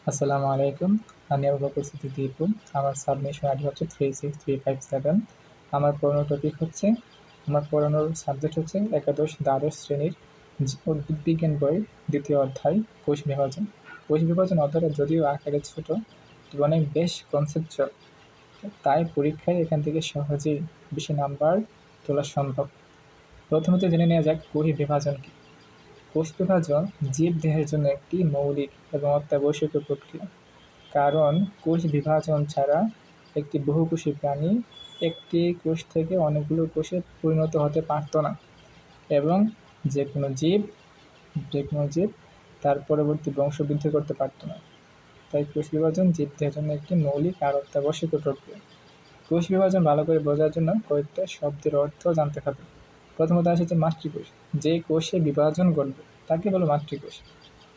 আসসালামু আলাইকুম। আমি আবু বকর সিদ্দিক দীপু। আমার সাবমিশন আইডি হচ্ছে 36357। আমার পড়ানোর সাবজেক্ট হচ্ছে একাদশ দ্বাদশ শ্রেণীর উদ্ভিদ বিজ্ঞান বইয়ের দ্বিতীয় অধ্যায় কোষ বিভাজন। কোষ বিভাজন অধ্যায়টা যদিও আকারে ছোট, তবে অনেক বেশ কনসেপচুয়াল, তাই পরীক্ষায় এখান থেকে সহজেই বেশি নাম্বার তোলা সম্ভব। প্রথমত জেনে নেওয়া যাক কোষ বিভাজন কী। কোষ বিভাজন জীবদেহের জন্য একটি মৌলিক এবং অত্যাবশ্যকীয় প্রক্রিয়া, কারণ কোষ বিভাজন ছাড়া একটি বহুকোষী প্রাণী একটি কোষ থেকে অনেকগুলো কোষে পরিণত হতে পারত না, এবং যে কোনো জীব তার পরবর্তী বংশবৃদ্ধি করতে পারত না। তাই কোষ বিভাজন জীবদেহের জন্য একটি মৌলিক আর অত্যাবশ্যকীয় প্রক্রিয়া। কোষ বিভাজন ভালো করে বোঝার জন্য কয়েকটা শব্দের অর্থ জানতে হবে। প্রথমত আসে যে মাতৃকোষ, যে কোষে বিভাজন ঘটবে তাকে বলো মাতৃকোষ।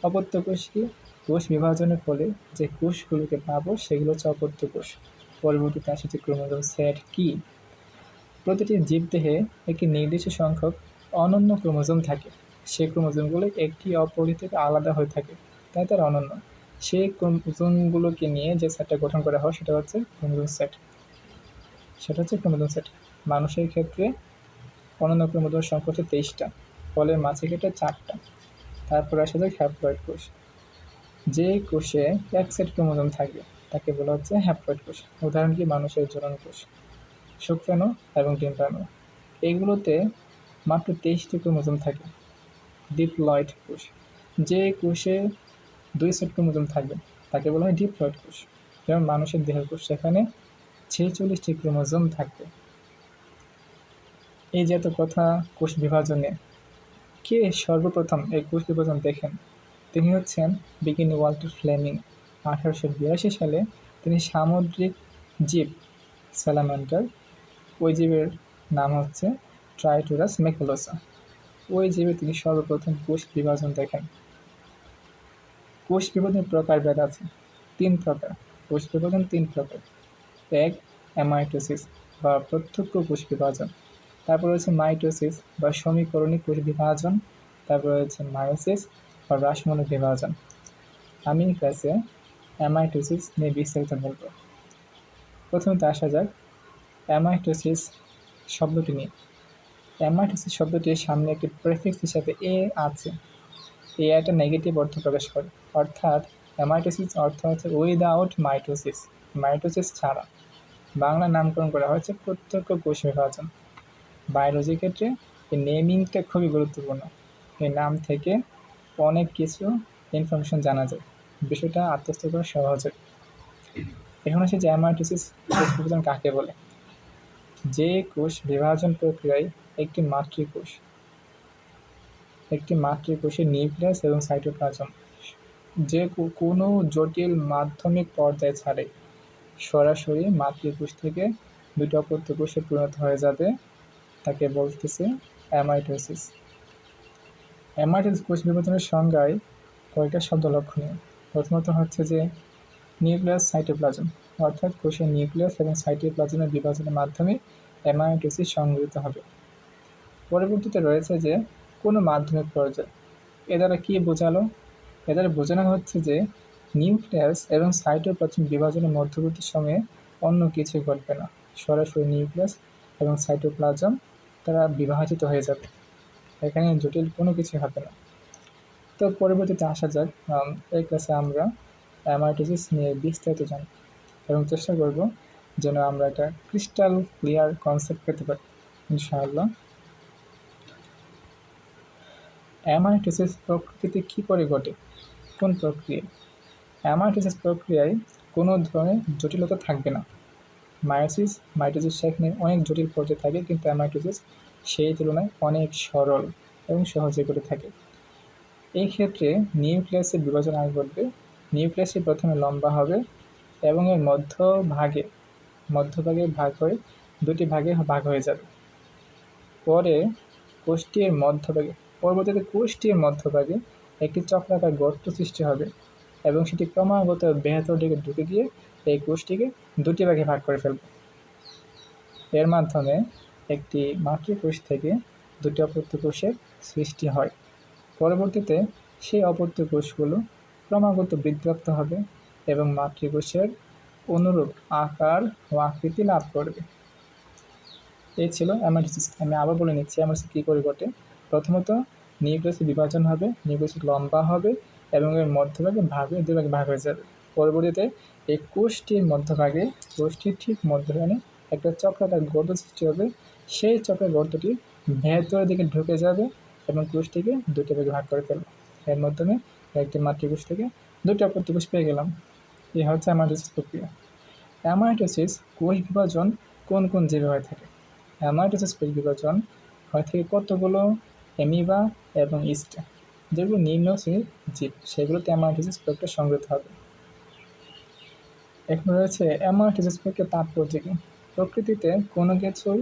অপত্য কোষ কি? কোষ বিভাজনের ফলে যে কোষগুলোকে পাবো সেগুলো হচ্ছে অপত্য কোষ। পরবর্তীতে আসে যে ক্রোমোজোম সেট কি? প্রতিটি জীবদেহে একটি নির্দিষ্ট সংখ্যক অনন্য ক্রোমোজোম থাকে। সেই ক্রোমোজোমগুলো একটি অপরটি থেকে আলাদা হয়ে থাকে, তাই তারা অনন্য। সেই ক্রোমোজোমগুলোকে নিয়ে যে সেটটা গঠন করা হয় সেটা হচ্ছে ক্রোমোজোম সেট। মানুষের ক্ষেত্রে অনন্য ক্রোমোজোমের সংখ্যা হচ্ছে 23টা, ফলে মাছের ক্ষেত্রে 4টা। তারপর আসা যায় হ্যাপ্লয়েড কোষ। যে কোষে এক সেট ক্রোমোজোম থাকে তাকে বলা হচ্ছে হ্যাপ্লয়েড কোষ। উদাহরণ কি? মানুষের জনন কোষ, শুক্রাণু এবং ডিম্বাণু। এগুলোতে মাত্র 23টি ক্রোমোজোম থাকে। ডিপ্লয়েড কোষ, যে কোষে 2 সেট ক্রোমোজোম থাকবে তাকে বলা হয় ডিপ্লয়েড কোষ। যেমন মানুষের দেহের কোষ, সেখানে 46টি ক্রোমোজোম থাকবে। এই যে এত কথা কোষ বিভাজনে, কে সর্বপ্রথম এই কোষ বিভাজন দেখেন? তিনি হচ্ছেন বিজ্ঞানী ওয়াল্টার ফ্লেমিং। 1882 সালে তিনি সামুদ্রিক জীব স্যালামান্ডার, ওই জীবের নাম হচ্ছে ট্রাইটোরাস মেকুলোসা, ওই জীবে তিনি সর্বপ্রথম কোষ বিভাজন দেখেন। কোষ বিভাজনের প্রকারভেদ আছে 3 প্রকার। কোষ বিভাজন 3 প্রকার। এক, অ্যামাইটোসিস বা প্রত্যক্ষ কোষ বিভাজন। তারপর রয়েছে মাইটোসিস বা সমীকরণিক কোষ বিভাজন। তারপর রয়েছে মায়োসিস বা রাসমূলক বিভাজন। আমি ক্লাসে অ্যামাইটোসিস নিয়ে বিস্তারিত বলব। প্রথমে আসা যাক অ্যামাইটোসিস শব্দটি নিয়ে। অ্যামাইটোসিস শব্দটির সামনে একটি প্রেফিক্স হিসাবে এ আছে। এই একটা নেগেটিভ অর্থ প্রকাশ করে, অর্থাৎ অ্যামাইটোসিস অর্থ হচ্ছে উইদাউট মাইটোসিস, মাইটোসিস ছাড়া। বাংলা নামকরণ করা হয়েছে প্রত্যক্ষ কোষ বিভাজন। বায়োলজি ক্ষেত্রে এই নেমিংটা খুবই গুরুত্বপূর্ণ। এই নাম থেকে অনেক কিছু ইনফরমেশন জানা যায়, বিষয়টা আত্মস্থ করা সহজ হয়। এখন আসে যে অ্যামাইটোসিস কোষ বিভাজন কাকে বলে। যে কোষ বিভাজন প্রক্রিয়ায় একটি মাতৃকোষের নিউক্লিয়াস এবং সাইটোপ্লাজম যে কোনো জটিল মাধ্যমিক পর্যায় ছাড়াই সরাসরি মাতৃকোষ থেকে দুটি অপত্য কোষে পরিণত হয়ে যাবে, তাকে বলতেছে অ্যামাইটোসিস। অ্যামাইটোসিস কোষ বিভাজনের সংজ্ঞায় কয়েকটা শব্দ লক্ষণীয়। প্রথমত হচ্ছে যে নিউক্লিয়াস সাইটোপ্লাজম, অর্থাৎ কোষের নিউক্লিয়াস এবং সাইটোপ্লাজমের বিভাজনের মাধ্যমে অ্যামাইটোসিস সংঘটিত হবে। পরবর্তীতে রয়েছে যে কোনো মাধ্যমিক পর্যায়। এ দ্বারা কী বোঝালো? এ দ্বারা বোঝানো হচ্ছে যে নিউক্লিয়াস এবং সাইটোপ্লাজম বিভাজনের মধ্যবর্তী সময়ে অন্য কিছু ঘটবে না, সরাসরি নিউক্লিয়াস এবং সাইটোপ্লাজম তারা বিভাজিত হয়ে যাবে, এখানে জটিল কোনো কিছু হবে না। তো পরবর্তীতে আসা যাক, এই ক্লাসে আমরা অ্যামাইটোসিস নিয়ে বিস্তারিত জানব এবং চেষ্টা করব যেন আমরা একটা ক্রিস্টাল ক্লিয়ার কনসেপ্ট পেতে পারি ইনশাআল্লাহ। অ্যামাইটোসিস প্রকৃতিতে কী করে ঘটে? কোন প্রক্রিয়া? অ্যামাইটোসিস প্রক্রিয়ায় কোনো ধরনের জটিলতা থাকবে না। মাইটোসিস সেখানে অনেক জটিল পর্যায়ে থাকে, কিন্তু অ্যামাইটোসিস সেই তুলনায় অনেক সরল এবং সহজে করে থাকে। এই ক্ষেত্রে নিউক্লিয়াসের বিভাজন আগে ঘটবে। নিউক্লিয়াসটি প্রথমে লম্বা হবে এবং এর মধ্যভাগে ভাগ হয়ে দুটি ভাগে ভাগ হয়ে যাবে। পরবর্তীতে কোষটির মধ্যভাগে একটি চক্রাকার গর্ত সৃষ্টি হবে এবং সেটি ক্রমাগত ভেতর দিকে ঢুকে গিয়ে এই কোষটিকে দুটি ভাগে ভাগ করে ফেলবে। এর মাধ্যমে একটি মাতৃকোষ থেকে দুটি অপত্য কোষের সৃষ্টি হয়। পরবর্তীতে সেই অপত্য কোষগুলো ক্রমাগত বৃদ্ধিপ্রাপ্ত হবে এবং মাতৃকোষের অনুরূপ আকার ও আকৃতি লাভ করবে। এই ছিল অ্যামাইটোসিস। আমি আবার বলে নিচ্ছি অ্যামাইটোসিস কী করে ঘটে। প্রথমত নিউক্লিয়াসের বিভাজন হবে, নিউক্লিয়াস লম্বা হবে এবং এর মধ্যভাগে দুই ভাগে ভাগ হয়ে যাবে। পরবর্তীতে এই কোষটির মধ্যভাগে, কোষটির ঠিক মধ্যখানে একটা চক্রাকার গর্ত সৃষ্টি হবে। সেই চক্রের গর্তটি ভেতরের দিকে ঢুকে যাবে এবং কোষটিকে দুটো ভাগে ভাগ করে ফেলবে। এর মাধ্যমে একটি মাতৃকোষ থেকে দুটো অপত্য পেয়ে গেলাম। এই হচ্ছে অ্যামাইটোসিস প্রক্রিয়া। অ্যামাইটোসিস কোষ বিভাজন কোন কোন জীবে হয়ে থাকে? অ্যামাইটোসিস কোষ বিভাজন হয় থাকে কতগুলো অ্যামিবা এবং ইস্ট, যেগুলো নিম্ন শ্রেণীর জীব, সেগুলোতে অ্যামাইটোসিস প্রক্রিয়া সংঘটিত হবে। এখন রয়েছে অ্যামাইটোসিস প্রক্রিয়ার তাৎপর্য কি? প্রকৃতিতে কোনো কিছুই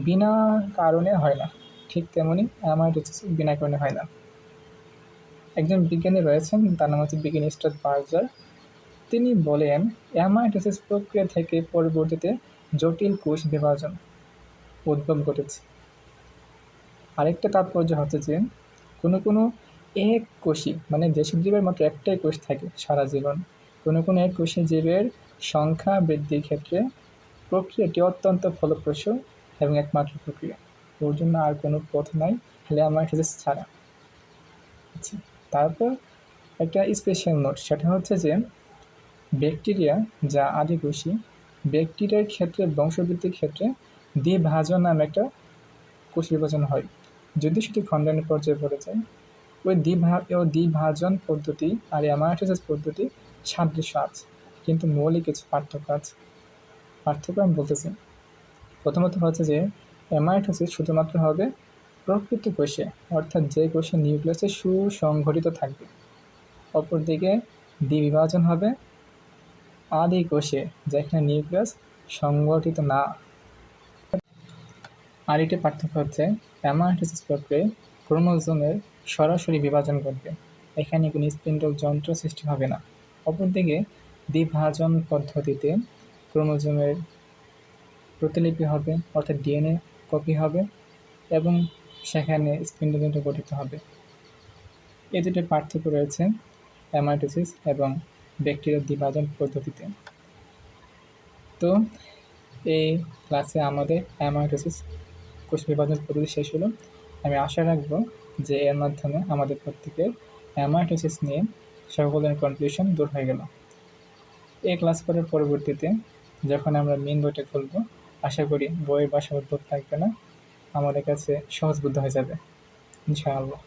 বিনা কারণে হয় না, ঠিক তেমনি অ্যামাইটোসিস বিনা কারণে হয় না। একজন বিজ্ঞানী রয়েছেন, তার নাম হচ্ছে বিজ্ঞানী স্ট্রাসবার্গার। তিনি বলেন অ্যামাইটোসিস প্রক্রিয়া থেকে পরবর্তীতে জটিল কোষ বিভাজন উদ্ভব ঘটেছে। আরেকটা তাৎপর্য হচ্ছে যে কোনো এক কোষী, মানে যেসব জীবের মাত্র একটাই কোষ থাকে সারা জীবন, কোনো এক কোষী জীবের সংখ্যা বৃদ্ধির ক্ষেত্রে প্রক্রিয়াটি অত্যন্ত ফলপ্রসূ এবং একমাত্র প্রক্রিয়া। ওর জন্য আর কোনো পথ নাই অ্যামাইটোসিস ছাড়া। আচ্ছা, তারপর একটা স্পেশাল নোট, সেটা হচ্ছে যে ব্যাকটেরিয়া যা আদিকোষী, ব্যাকটেরিয়ার ক্ষেত্রে বংশবৃদ্ধির ক্ষেত্রে দ্বিভাজন নামে একটা কোষ বিভাজন হয়। যদি সেটি খণ্ডনের পর্যায়ে পড়ে যায়, ওই দ্বিভাজন পদ্ধতি আর অ্যামাইটোসিস পদ্ধতি সাদৃশ্য আছে, কিন্তু মৌলিক কিছু পার্থক্য আছে। পার্থক্য আমি বলতেছি, প্রথমত হচ্ছে যে অ্যামাইটোসিস শুধুমাত্র হবে প্রকৃত কোষে, অর্থাৎ যে কোষে নিউক্লিয়াসে সুসংগঠিত থাকবে। অপরদিকে দ্বিবিভাজন হবে আদি কোষে, যেখানে নিউক্লিয়াস সংগঠিত না। আর একটি পার্থক্য হচ্ছে অ্যামাইটোসিস প্রক্রিয়ায় ক্রোমোজোমের সরাসরি বিভাজন ঘটবে, এখানে কোনো স্পিন্ডল যন্ত্র সৃষ্টি হবে না। অপরদিকে দ্বিভাজন পদ্ধতিতে ক্রোমোজোমের প্রতিলিপি হবে, অর্থাৎ ডিএনএ কপি হবে এবং সেখানে স্পিন্ডল যন্ত্র গঠিত হবে। এই দুটি পার্থক্য রয়েছে অ্যামাইটোসিস এবং ব্যাকটেরিয়ার দ্বিভাজন পদ্ধতিতে। তো এই ক্লাসে আমাদের অ্যামাইটোসিস কোষ বিভাজন পদ্ধতি শেষ হলো। আমি আশা রাখবো যে এর মাধ্যমে আমাদের প্রত্যেকের অ্যামাইটোসিস নিয়ে সকলের কনফিউশন দূর হয়ে গেল। এই ক্লাস করার পরবর্তীতে যখন আমরা মেন বইটা খুলব, আশা করি বইয়ের ভাষা উদ্ভব থাকবে না, আমাদের কাছে সহজবোধ্য হয়ে যাবে ইনশাআল্লাহ।